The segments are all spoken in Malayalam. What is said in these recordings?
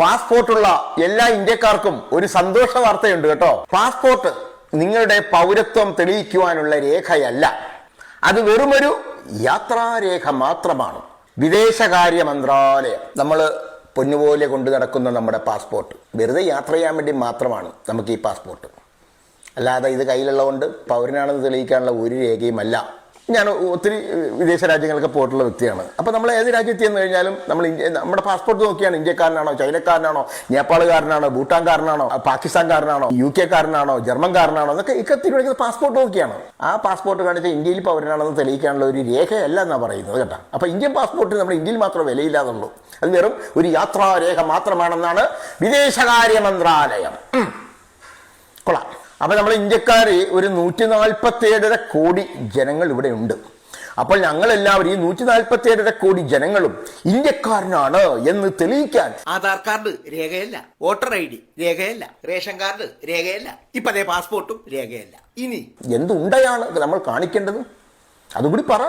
പാസ്പോർട്ടുള്ള എല്ലാ ഇന്ത്യക്കാർക്കും ഒരു സന്തോഷ വാർത്തയുണ്ട് കേട്ടോ. പാസ്പോർട്ട് നിങ്ങളുടെ പൗരത്വം തെളിയിക്കുവാനുള്ള രേഖയല്ല, അത് വെറുമൊരു യാത്രാരേഖ മാത്രമാണ്. വിദേശകാര്യ മന്ത്രാലയം നമ്മൾ പൊന്നുപോലെ കൊണ്ടു നടക്കുന്ന നമ്മുടെ പാസ്പോർട്ട് വെറുതെ യാത്ര ചെയ്യാൻ വേണ്ടി മാത്രമാണ് നമുക്ക് ഈ പാസ്പോർട്ട്. അല്ലാതെ ഇത് കയ്യിലുള്ളതുകൊണ്ട് പൗരനാണെന്ന് തെളിയിക്കാനുള്ള ഒരു രേഖയുമല്ല. ഞാൻ ഒത്തിരി വിദേശ രാജ്യങ്ങളൊക്കെ പോയിട്ടുള്ള വ്യക്തിയാണ്. അപ്പോൾ നമ്മൾ ഏത് രാജ്യത്ത് ചെന്ന് കഴിഞ്ഞാലും നമ്മുടെ പാസ്പോർട്ട് നോക്കിയാണ് ഇന്ത്യക്കാരനാണോ, ചൈനക്കാരനാണോ, നേപ്പാളുകാരനാണോ, ഭൂട്ടാൻകാരനാണോ, പാകിസ്ഥാൻകാരനാണോ, UK കാരനാണോ, ജർമ്മൻകാരനാണോ എന്നൊക്കെ തിരുവനന്തപുരത്ത് പാസ്പോർട്ട് നോക്കിയാണ്. ആ പാസ്പോർട്ട് കാണിച്ച ഇന്ത്യയിൽ പൗരനാണെന്ന് തെളിയിക്കാനുള്ള ഒരു രേഖയല്ല എന്നാണ് പറയുന്നത് കേട്ടോ. അപ്പോൾ ഇന്ത്യൻ പാസ്പോർട്ടിന് നമ്മുടെ ഇന്ത്യയിൽ മാത്രമേ വിലയില്ലാതുള്ളൂ. അത് വെറും ഒരു യാത്രാരേഖ മാത്രമാണെന്നാണ് വിദേശകാര്യ മന്ത്രാലയം. കൊള്ളാം. അപ്പോൾ നമ്മൾ ഇന്ത്യക്കാർ ഒരു 147.5 കോടി ജനങ്ങൾ ഇവിടെ ഉണ്ട്. അപ്പോൾ ഞങ്ങളെല്ലാവരും ഈ 147.5 കോടി ജനങ്ങളും ഇന്ത്യക്കാരനാണ് എന്ന് തെളിയിക്കാൻ ആധാർ കാർഡ് രേഖയല്ല, വോട്ടർ ID രേഖയല്ല, റേഷൻ കാർഡ് രേഖയല്ല, ഇപ്പതേ പാസ്പോർട്ടും രേഖയല്ല. ഇനി എന്തുണ്ടയാണ് നമ്മൾ കാണിക്കേണ്ടത്? അതുകൂടി പറ.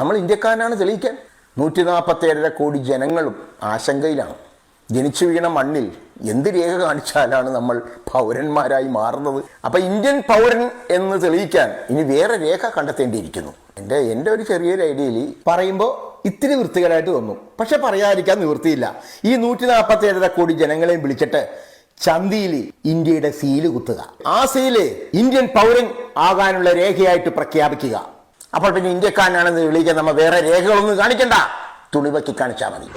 നമ്മൾ ഇന്ത്യക്കാരനാണ് തെളിയിക്കാൻ. 147.5 കോടി ജനങ്ങളും ആശങ്കയിലാണ്. ജനിച്ചു വീണ മണ്ണിൽ എന്ത് രേഖ കാണിച്ചാലാണ് നമ്മൾ പൗരന്മാരായി മാറുന്നത്? അപ്പൊ ഇന്ത്യൻ പൗരൻ എന്ന് തെളിയിക്കാൻ ഇനി വേറെ രേഖ കണ്ടെത്തേണ്ടിയിരിക്കുന്നു. എൻ്റെ ഒരു ചെറിയൊരു ഐഡിയയിൽ പറയുമ്പോൾ ഇത്തിരി വൃത്തികരമായിട്ട് തോന്നും, പക്ഷെ പറയാതിരിക്കാൻ നിവൃത്തിയില്ല. ഈ 147.5 കോടി ജനങ്ങളെയും വിളിച്ചിട്ട് ചന്തിയിൽ ഇന്ത്യയുടെ സീല് കുത്തുക. ആ സീല് ഇന്ത്യൻ പൗരൻ ആകാനുള്ള രേഖയായിട്ട് പ്രഖ്യാപിക്കുക. അപ്പോൾ പിന്നെ ഇന്ത്യക്കാരനാണെന്ന് തെളിയിക്കാൻ നമ്മൾ വേറെ രേഖകളൊന്നും കാണിക്കണ്ട, തുണിവക്കി കാണിച്ചാൽ മതി.